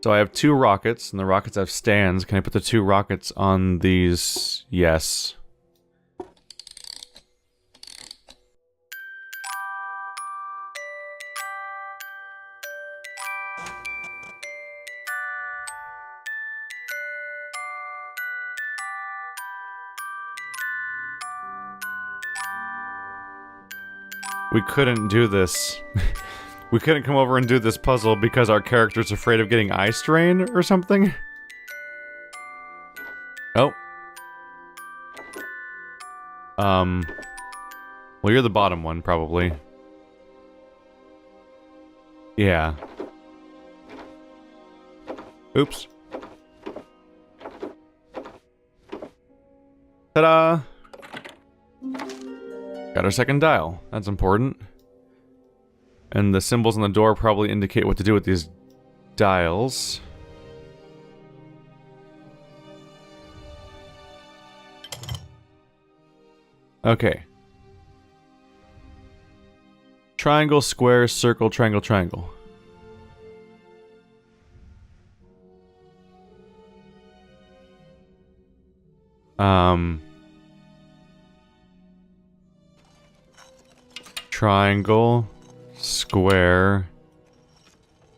So I have 2 rockets, and the rockets have stands. Can I put the 2 rockets on these? Yes. We couldn't do this. We couldn't come over and do this puzzle because our character's afraid of getting eye strain or something? Oh. Well, you're the bottom one, probably. Yeah. Oops. Ta-da! Got our second dial. That's important. And the symbols on the door probably indicate what to do with these dials. Okay. Triangle, square, circle, triangle, triangle. Triangle, square,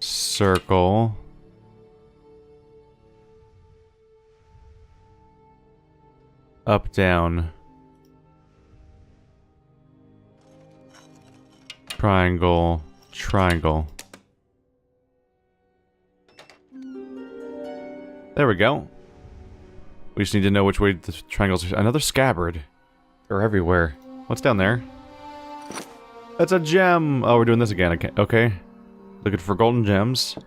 circle. Up, down. Triangle, triangle. There we go. We just need to know which way the triangles are. Another scabbard. They're everywhere. What's down there? That's a gem! Oh, we're doing this again. Okay. Looking for golden gems.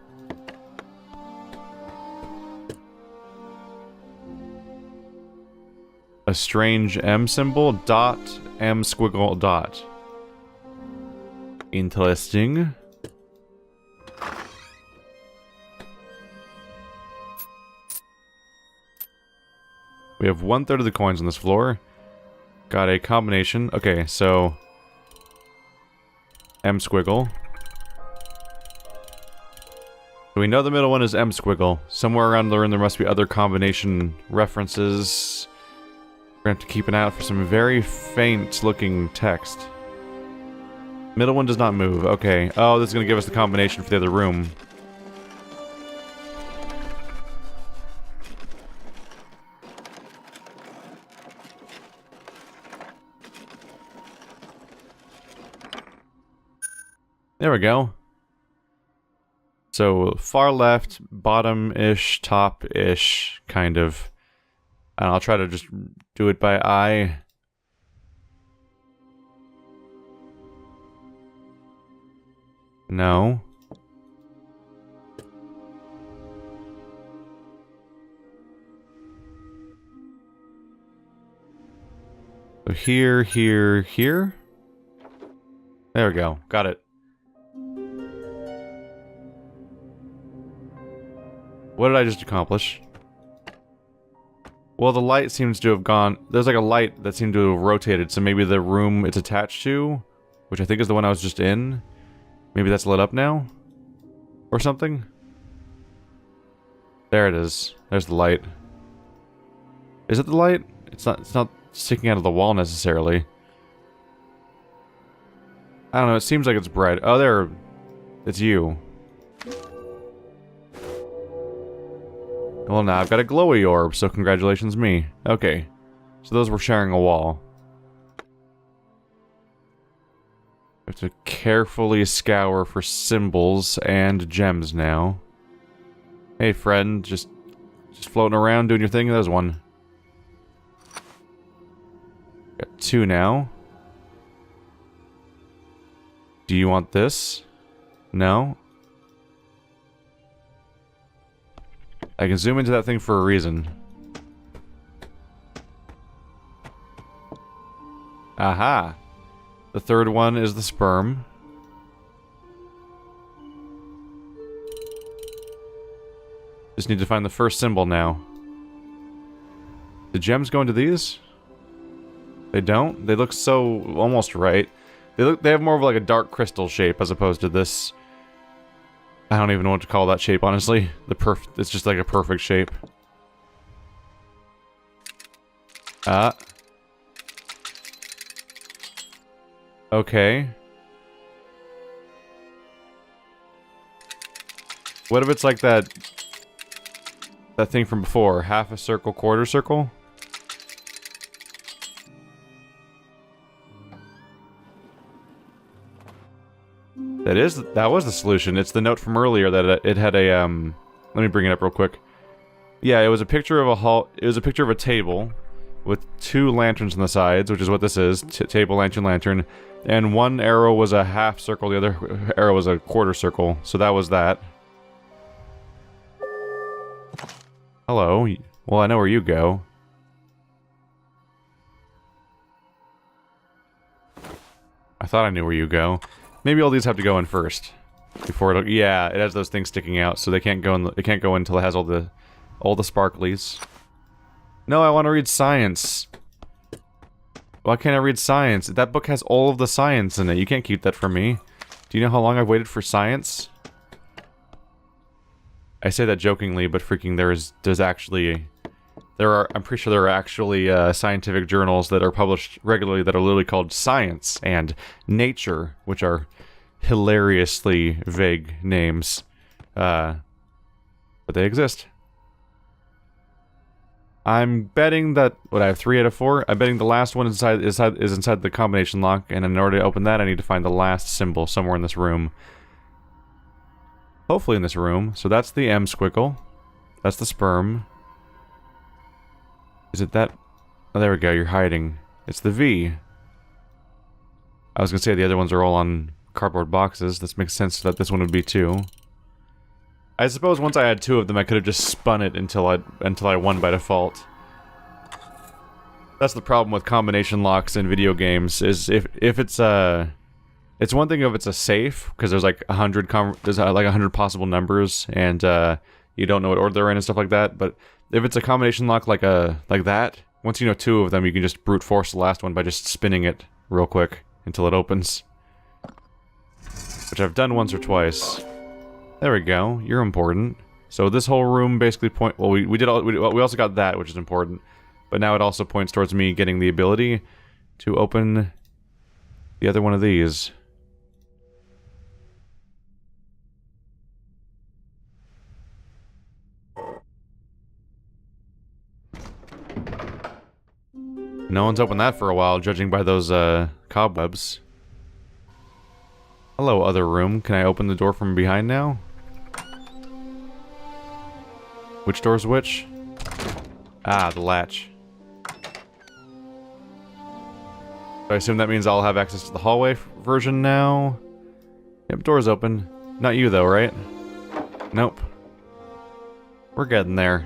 A strange M symbol. Dot, M squiggle, dot. Interesting. We have 1/3 of the coins on this floor. Got a combination. Okay, so M squiggle. So we know the middle one is M squiggle. Somewhere around the room there must be other combination references. We're gonna have to keep an eye out for some very faint looking text. Middle one does not move. Okay. Oh, this is gonna give us the combination for the other room. There we go. So, far left, bottom-ish, top-ish, kind of. And I'll try to just do it by eye. No. So here, here, here. There we go. Got it. What did I just accomplish? Well, the light seems to have gone... There's like a light that seemed to have rotated, so maybe the room it's attached to, which I think is the one I was just in, maybe that's lit up now? Or something? There it is. There's the light. Is it the light? It's not sticking out of the wall necessarily. I don't know, it seems like it's bright. Oh, there... It's you. Well, now I've got a glowy orb, so congratulations me. Okay. So those were sharing a wall. We have to carefully scour for symbols and gems now. Hey, friend, just floating around doing your thing? There's one. Got 2 now. Do you want this? No? I can zoom into that thing for a reason. Aha! The 3rd one is the sperm. Just need to find the first symbol now. The gems go into these? They don't? They look so almost right. They have more of like a dark crystal shape as opposed to this. I don't even know what to call that shape, honestly. It's just like a perfect shape. Okay. What if it's like that thing from before? Half a circle, quarter circle? That was the solution. It's the note from earlier that it had a, let me bring it up real quick. Yeah, it was a picture of it was a picture of a table with 2 lanterns on the sides, which is what this is. Table, lantern, lantern. And one arrow was a half circle, the other arrow was a quarter circle. So that was that. Hello. Well, I know where you go. I thought I knew where you go. Maybe all these have to go in first. Before it, yeah, it has those things sticking out, so they can't go in. It can't go in until it has all the sparklies. No, I want to read science. Why can't I read science? That book has all of the science in it. You can't keep that from me. Do you know how long I've waited for science? I say that jokingly, but freaking there's actually I'm pretty sure there are actually scientific journals that are published regularly that are literally called Science and Nature, which are hilariously vague names, but they exist. I'm betting that I have 3 out of 4. I'm betting the last one is inside the combination lock, and in order to open that, I need to find the last symbol somewhere in this room. Hopefully in this room. So that's the M squiggle. That's the sperm. Is it that? Oh, there we go. You're hiding. It's the V. I was gonna say the other ones are all on cardboard boxes. This makes sense that this one would be too. I suppose once I had 2 of them, I could have just spun it until I won by default. That's the problem with combination locks in video games. Is if it's it's one thing if it's a safe because there's like 100 possible numbers and you don't know what order they're in and stuff like that. But if it's a combination lock like that, once you know 2 of them, you can just brute force the last one by just spinning it real quick until it opens. Which I've done once or twice. There we go. You're important. So this whole room basically well, we also got that, which is important. But now it also points towards me getting the ability to open the other one of these. No one's opened that for a while, judging by those cobwebs. Hello, other room. Can I open the door from behind now? Which door's which? Ah, the latch. So I assume that means I'll have access to the hallway version now. Yep, door's open. Not you though, right? Nope. We're getting there.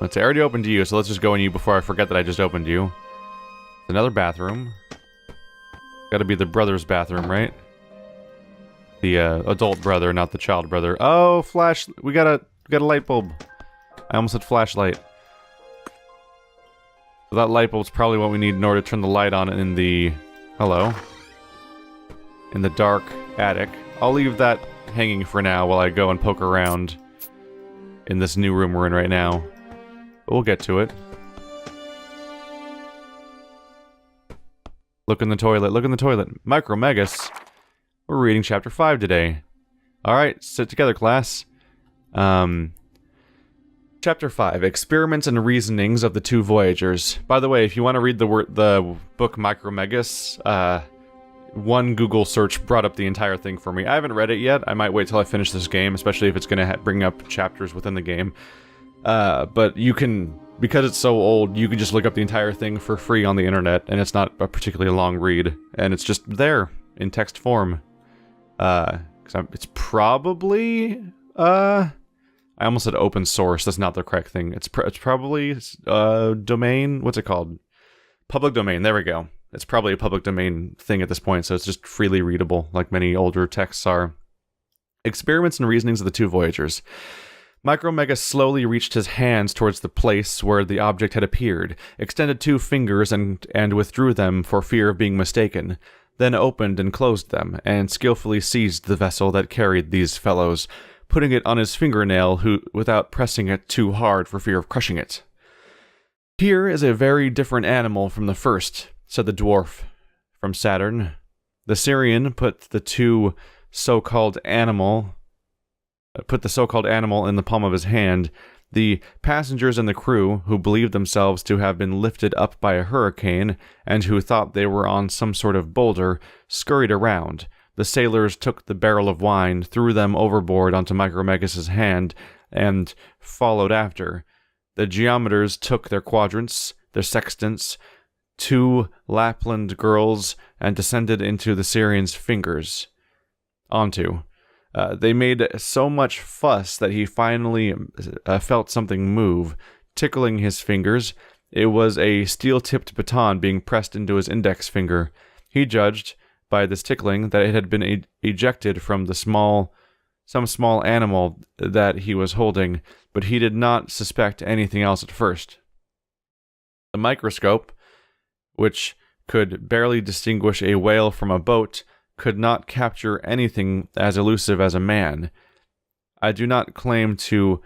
Let's say I already opened you, so let's just go in you before I forget that I just opened you. Another bathroom. Gotta be the brother's bathroom, right? The adult brother, not the child brother. Oh, we got a light bulb. I almost said flashlight. So that light bulb's probably what we need in order to turn the light on in the... Hello. In the dark attic. I'll leave that hanging for now while I go and poke around in this new room we're in right now. But we'll get to it. Look in the toilet, look in the toilet. Micromegas. We're reading chapter 5 today. Alright, sit together, class. Chapter 5, Experiments and Reasonings of the Two Voyagers. By the way, if you want to read the book Micromegas, one Google search brought up the entire thing for me. I haven't read it yet. I might wait till I finish this game, especially if it's going to bring up chapters within the game. But you can, because it's so old, you can just look up the entire thing for free on the internet, and it's not a particularly long read, and it's just there in text form. It's probably, I almost said open source. That's not the correct thing. It's probably domain. What's it called? Public domain. There we go. It's probably a public domain thing at this point, so it's just freely readable, like many older texts are. Experiments and Reasonings of the Two Voyagers. Micromegas slowly reached his hands towards the place where the object had appeared, extended 2 fingers and withdrew them for fear of being mistaken. then opened and closed them, and skillfully seized the vessel that carried these fellows, putting it on his fingernail without pressing it too hard for fear of crushing it. "Here is a very different animal from the first," said the dwarf from Saturn. The Syrian put the so-called animal in the palm of his hand. The passengers and the crew, who believed themselves to have been lifted up by a hurricane, and who thought they were on some sort of boulder, scurried around. The sailors took the barrel of wine, threw them overboard onto Micromegas's hand, and followed after. The geometers took their quadrants, their sextants, 2 Lapland girls, and descended into the Syrian's fingers. They made so much fuss that he finally felt something move, tickling his fingers. It was a steel-tipped baton being pressed into his index finger. He judged, by this tickling, that it had been ejected from some small animal that he was holding, but he did not suspect anything else at first. The microscope, which could barely distinguish a whale from a boat, could not capture anything as elusive as a man. I do not claim to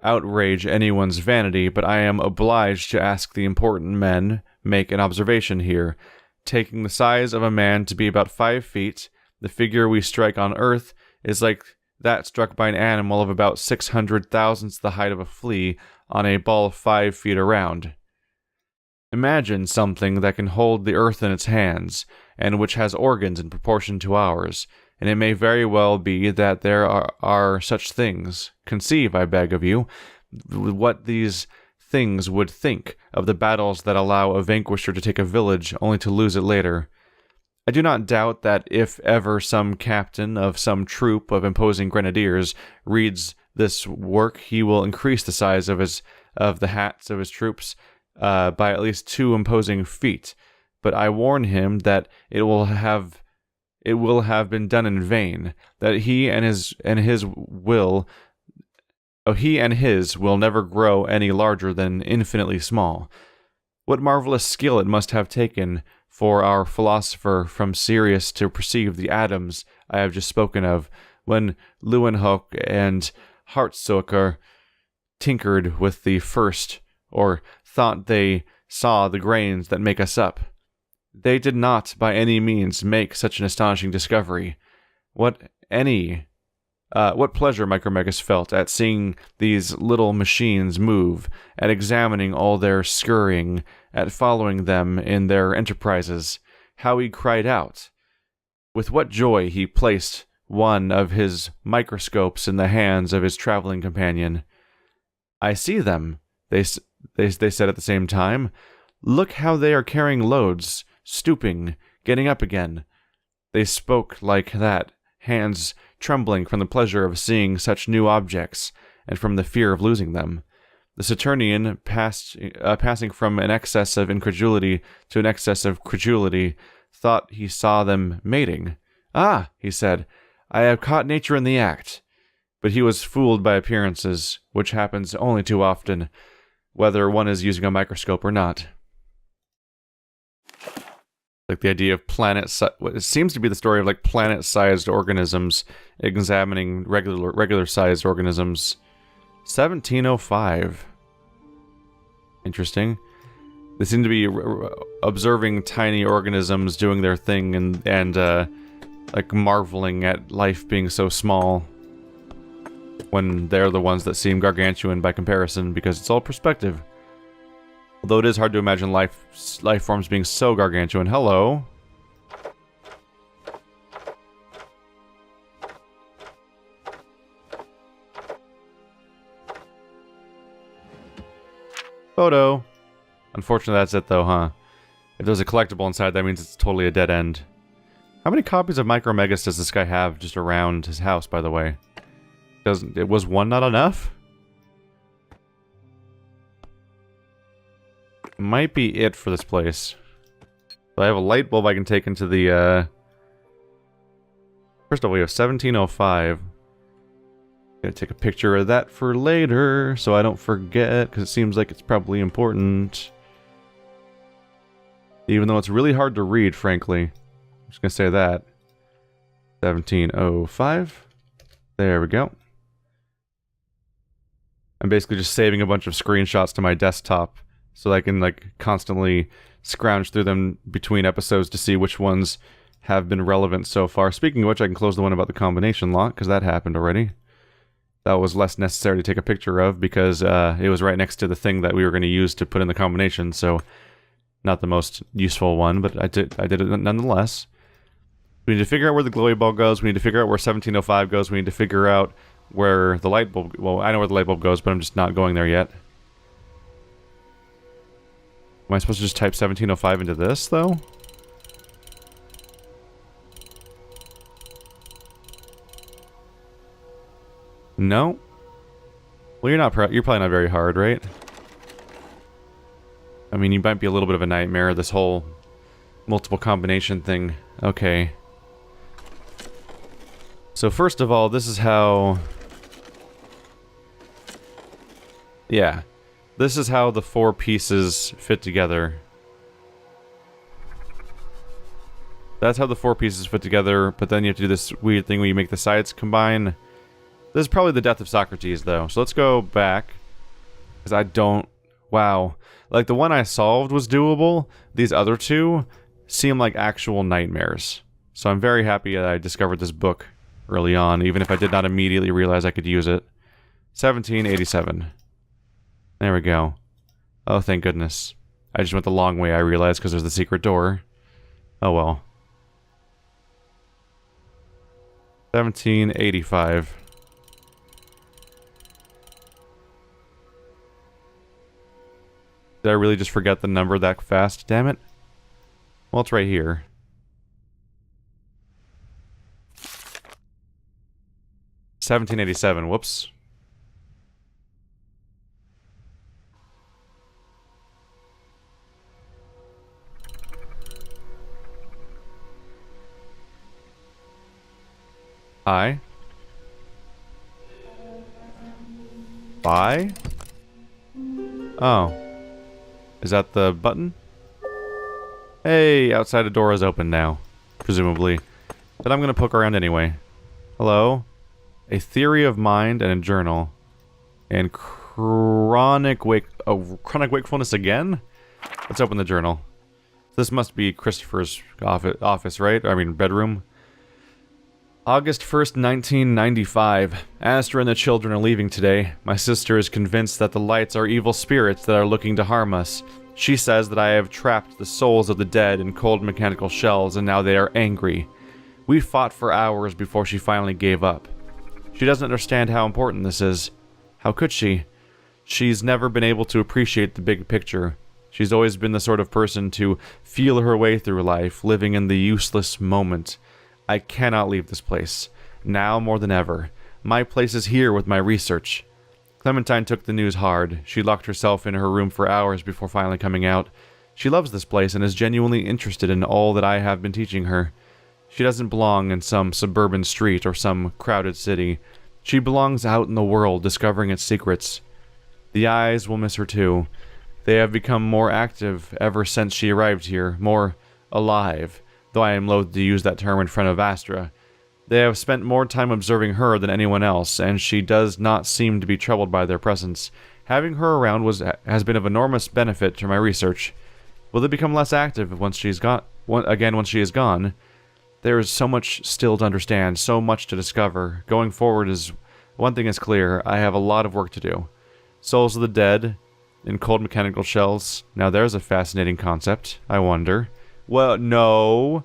outrage anyone's vanity, but I am obliged to ask the important men make an observation here. Taking the size of a man to be about 5 feet, the figure we strike on Earth is like that struck by an animal of about 600,000th the height of a flea on a ball 5 feet around. Imagine something that can hold the Earth in its hands, and which has organs in proportion to ours, and it may very well be that there are such things. Conceive, I beg of you, what these things would think of the battles that allow a vanquisher to take a village only to lose it later. I do not doubt that if ever some captain of some troop of imposing grenadiers reads this work, he will increase the size of the hats of his troops by at least 2 imposing feet. But I warn him that it will have been done in vain, that he and his will never grow any larger than infinitely small. What marvelous skill it must have taken for our philosopher from Sirius to perceive the atoms I have just spoken of, when Leeuwenhoek and Hartsoeker tinkered with the first, or thought they saw the grains that make us up. They did not by any means make such an astonishing discovery. What pleasure Micromegas felt at seeing these little machines move, at examining all their scurrying, at following them in their enterprises. How he cried out. With what joy he placed one of his microscopes in the hands of his traveling companion. "I see them," they said at the same time. "Look how they are carrying loads, stooping, getting up again." They spoke like that, hands trembling from the pleasure of seeing such new objects, and from the fear of losing them. The Saturnian, passing from an excess of incredulity to an excess of credulity, thought he saw them mating. "Ah," he said, "I have caught nature in the act." But he was fooled by appearances, which happens only too often, whether one is using a microscope or not. Like the idea of what seems to be the story of like planet-sized organisms examining regular-sized organisms. 1705. Interesting. They seem to be observing tiny organisms doing their thing and like marveling at life being so small, when they're the ones that seem gargantuan by comparison, because it's all perspective. Although it is hard to imagine life forms being so gargantuan. Hello. Photo. Unfortunately, that's it though, huh? If there's a collectible inside, that means it's totally a dead end. How many copies of Micromegas does this guy have just around his house, by the way? Was one not enough? Might be it for this place. So I have a light bulb I can take into the, First of all, we have 1705. Gonna take a picture of that for later, so I don't forget, because it seems like it's probably important. Even though it's really hard to read, frankly. just gonna say that. 1705. There we go. I'm basically just saving a bunch of screenshots to my desktop so that I can like constantly scrounge through them between episodes to see which ones have been relevant so far. Speaking of which, I can close the one about the combination lock because that happened already. That was less necessary to take a picture of because it was right next to the thing that we were going to use to put in the combination, so not the most useful one, but I did it nonetheless. We need to figure out where the glowy ball goes, we need to figure out where 1705 goes, we need to figure out where the light bulb... Well, I know where the light bulb goes, but I'm just not going there yet. Am I supposed to just type 1705 into this, though? No? Well, you're probably not very hard, right? I mean, you might be a little bit of a nightmare, this whole multiple combination thing. Okay. So first of all, this is how... Yeah. This is how the four pieces fit together. That's how the four pieces fit together, but then you have to do this weird thing where you make the sides combine. This is probably the death of Socrates, though. So let's go back. Because I don't... Wow. Like, the one I solved was doable. These other two seem like actual nightmares. So I'm very happy that I discovered this book early on, even if I did not immediately realize I could use it. 1787. There we go. Oh, thank goodness. I just went the long way, I realized, because there's the secret door. Oh well. 1785. Did I really just forget the number that fast? Damn it. Well, it's right here. $17.87. Whoops. Hi. Bye? Oh. Is that the button? Hey, outside the door is open now. Presumably. But I'm gonna poke around anyway. Hello? A theory of mind and a journal. And chronic wakefulness again? Let's open the journal. This must be Christopher's office, right? I mean, bedroom. August 1st, 1995. Astra and the children are leaving today. My sister is convinced that the lights are evil spirits that are looking to harm us. She says that I have trapped the souls of the dead in cold mechanical shells and now they are angry. We fought for hours before she finally gave up. She doesn't understand how important this is. How could she? She's never been able to appreciate the big picture. She's always been the sort of person to feel her way through life, living in the useless moment. I cannot leave this place. Now more than ever. My place is here with my research. Clementine took the news hard. She locked herself in her room for hours before finally coming out. She loves this place and is genuinely interested in all that I have been teaching her. She doesn't belong in some suburban street or some crowded city. She belongs out in the world, discovering its secrets. The Eyes will miss her too. They have become more active ever since she arrived here, more alive. Though I am loath to use that term in front of Astra. They have spent more time observing her than anyone else, and she does not seem to be troubled by their presence. Having her around has been of enormous benefit to my research. Will they become less active once she is gone? There is so much still to understand, so much to discover. Going forward one thing is clear, I have a lot of work to do. Souls of the dead, in cold mechanical shells. Now there's a fascinating concept, I wonder. Well, no,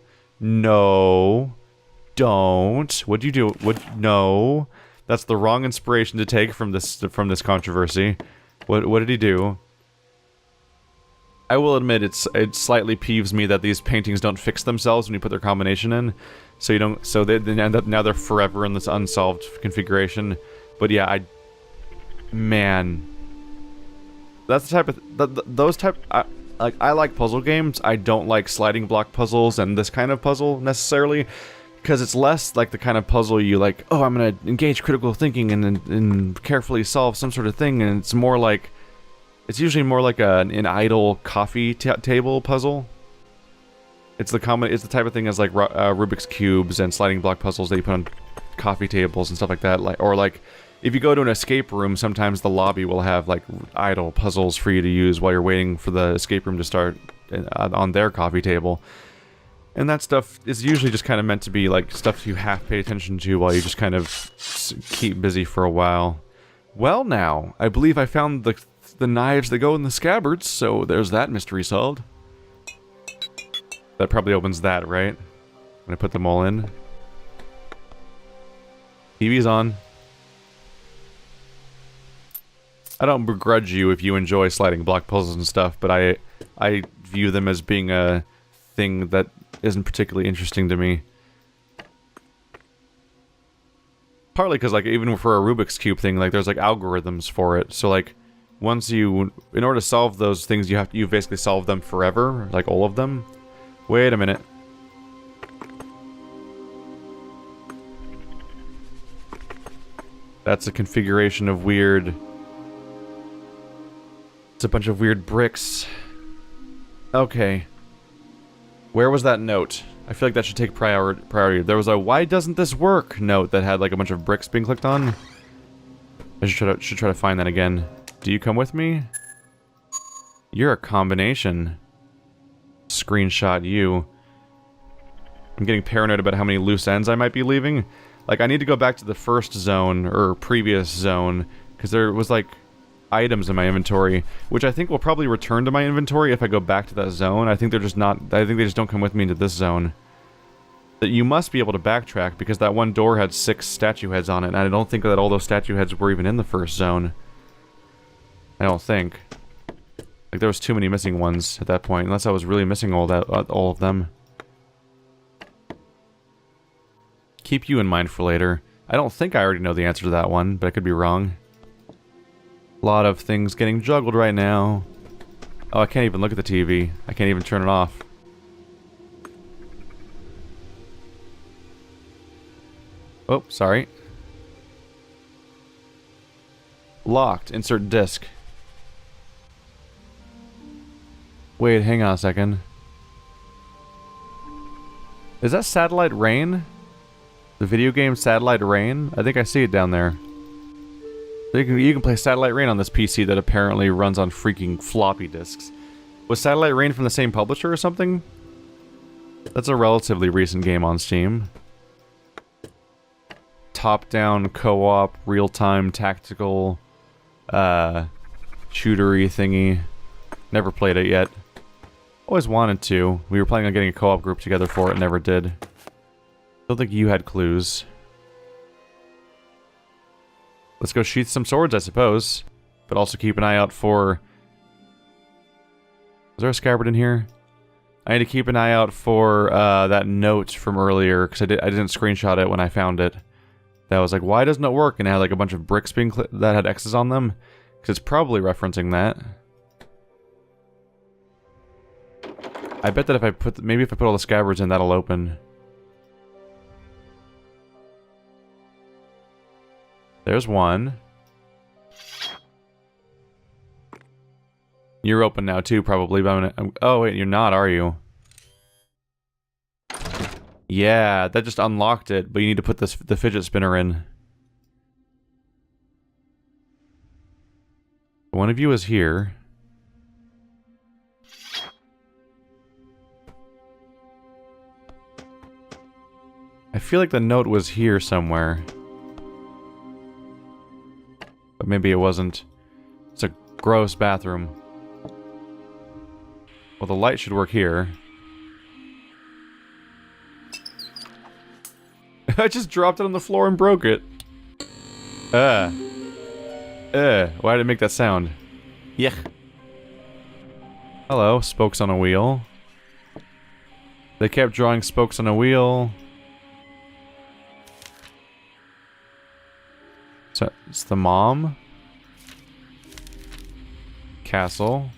don't. What'd you do? No, that's the wrong inspiration to take from this controversy. What did he do? I will admit it slightly peeves me that these paintings don't fix themselves when you put their combination in, so they end up now they're forever in this unsolved configuration. But yeah, man, that's the type of I like puzzle games. I don't like sliding block puzzles and this kind of puzzle necessarily, because it's less like the kind of puzzle you like, oh, I'm gonna engage critical thinking and carefully solve some sort of thing, and it's more like, it's usually more like an idle coffee table puzzle. It's the type of thing as like Rubik's cubes and sliding block puzzles that you put on coffee tables and stuff like that. Or like, if you go to an escape room, sometimes the lobby will have like idle puzzles for you to use while you're waiting for the escape room to start on their coffee table. And that stuff is usually just kind of meant to be like stuff you have to pay attention to while you just kind of keep busy for a while. Well now, I believe I found the knives that go in the scabbards, so there's that mystery solved. That probably opens that, right? When I put them all in. TV's on. I don't begrudge you if you enjoy sliding block puzzles and stuff, but I view them as being a thing that isn't particularly interesting to me. Partly because, like, even for a Rubik's Cube thing, like, there's, like, algorithms for it. So, like, once you... In order to solve those things, you basically solve them forever. Like, all of them. Wait a minute. That's a configuration of weird... It's a bunch of weird bricks. Okay. Where was that note? I feel like that should take priority. There was a "why doesn't this work" note that had like a bunch of bricks being clicked on. I should try to find that again. Do you come with me? You're a combination. Screenshot you. I'm getting paranoid about how many loose ends I might be leaving. Like, I need to go back to the first zone, or previous zone, because there was, like, items in my inventory, which I think will probably return to my inventory if I go back to that zone. I think they're just not... I think they just don't come with me into this zone. That you must be able to backtrack, because that one door had 6 statue heads on it, and I don't think that all those statue heads were even in the first zone. I don't think. Like, there was too many missing ones at that point, unless I was really missing all of them. Keep you in mind for later. I don't think I already know the answer to that one, but I could be wrong. A lot of things getting juggled right now. Oh, I can't even look at the TV. I can't even turn it off. Oh, sorry. Locked. Insert disc. Wait, hang on a second. Is that Satellite Rain? The video game Satellite Rain? I think I see it down there. You can play Satellite Rain on this PC that apparently runs on freaking floppy disks. Was Satellite Rain from the same publisher or something? That's a relatively recent game on Steam. Top-down, co-op, real-time, tactical, shootery thingy. Never played it yet. Always wanted to. We were planning on getting a co-op group together for it, never did. Don't think you had clues. Let's go sheath some swords, I suppose. But also keep an eye out for... Was there a scabbard in here? I need to keep an eye out for that note from earlier, because I didn't screenshot it when I found it. That was like, why doesn't it work? And it had like a bunch of bricks being that had X's on them. Because it's probably referencing that. I bet that if I put... Maybe if I put all the scabbards in, that'll open. There's one. You're open now too, probably, but oh wait, you're not, are you? Yeah, that just unlocked it, but you need to put the fidget spinner in. One of you is here. I feel like the note was here somewhere. But maybe it wasn't. It's a gross bathroom. Well, the light should work here. I just dropped it on the floor and broke it. Why did it make that sound? Yuck. Hello, spokes on a wheel. They kept drawing spokes on a wheel. So, it's the mom. Castle.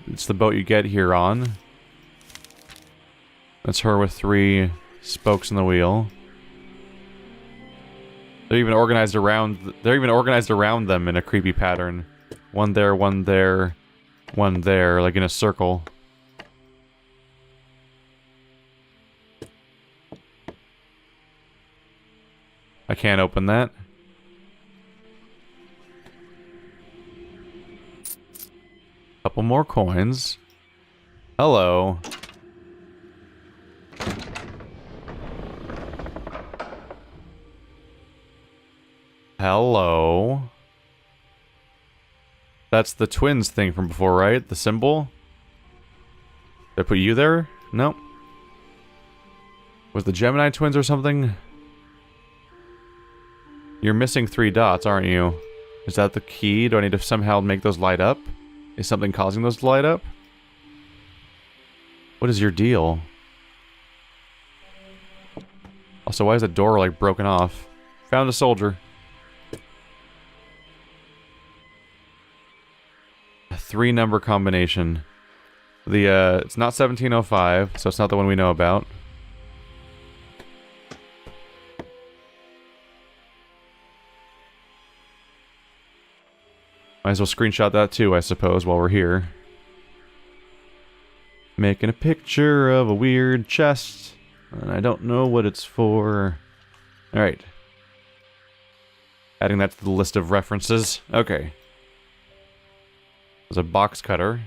It's the boat you get here on. That's her with 3 spokes in the wheel. They're even organized around them in a creepy pattern. One there, one there, like in a circle. I can't open that. Couple more coins. Hello. Hello. That's the twins thing from before, right? The symbol? Did I put you there? Nope. Was the Gemini twins or something? You're missing 3 dots, aren't you? Is that the key? Do I need to somehow make those light up? Is something causing those to light up? What is your deal? Also, why is the door, like, broken off? Found a soldier. A 3-number combination. It's not 1705, so it's not the one we know about. Might as well screenshot that too, I suppose, while we're here. Making a picture of a weird chest, and I don't know what it's for. Alright. Adding that to the list of references. Okay. There's a box cutter.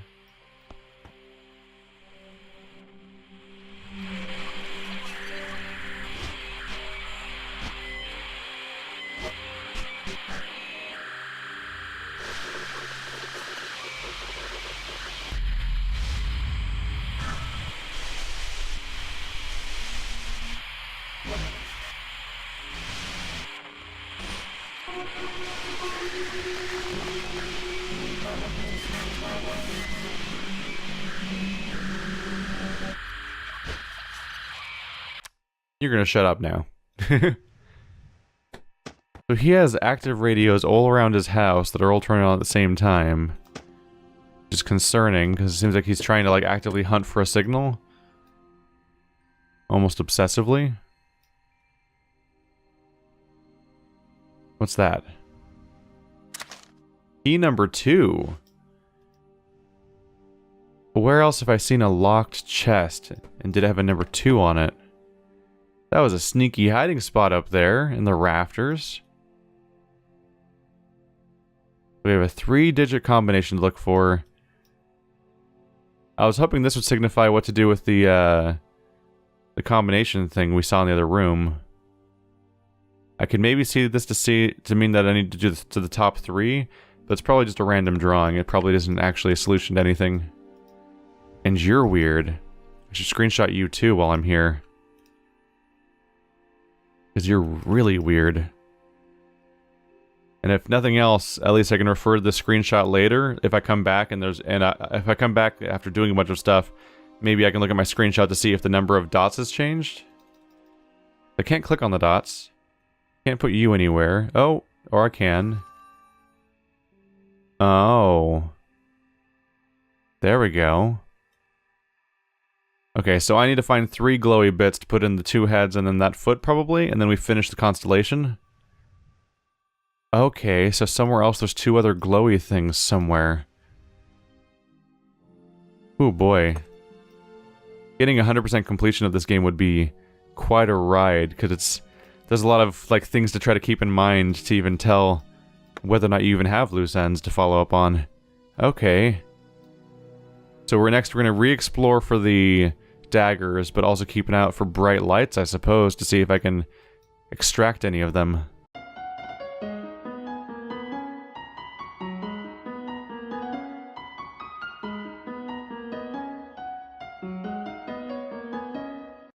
You're gonna shut up now. So he has active radios all around his house that are all turning on at the same time. Which is concerning, because it seems like he's trying to like actively hunt for a signal. Almost obsessively. What's that? Key number 2. Where else have I seen a locked chest? And did it have a number 2 on it? That was a sneaky hiding spot up there in the rafters. We have a 3-digit combination to look for. I was hoping this would signify what to do with the combination thing we saw in the other room. I could maybe see this to mean that I need to do this to the top 3, but it's probably just a random drawing. It probably isn't actually a solution to anything. And you're weird. I should screenshot you too while I'm here. Because you're really weird. And if nothing else, at least I can refer to the screenshot later. If I come back and if I come back after doing a bunch of stuff, maybe I can look at my screenshot to see if the number of dots has changed. I can't click on the dots. Can't put you anywhere. Oh, or I can. Oh. There we go. Okay, so I need to find 3 glowy bits to put in the 2 heads and then that foot probably, and then we finish the constellation. Okay, so somewhere else there's 2 other glowy things somewhere. Ooh boy. Getting 100% completion of this game would be quite a ride, because there's a lot of like things to try to keep in mind to even tell whether or not you even have loose ends to follow up on. Okay. So we're gonna re-explore for the daggers, but also keep an eye out for bright lights, I suppose, to see if I can extract any of them.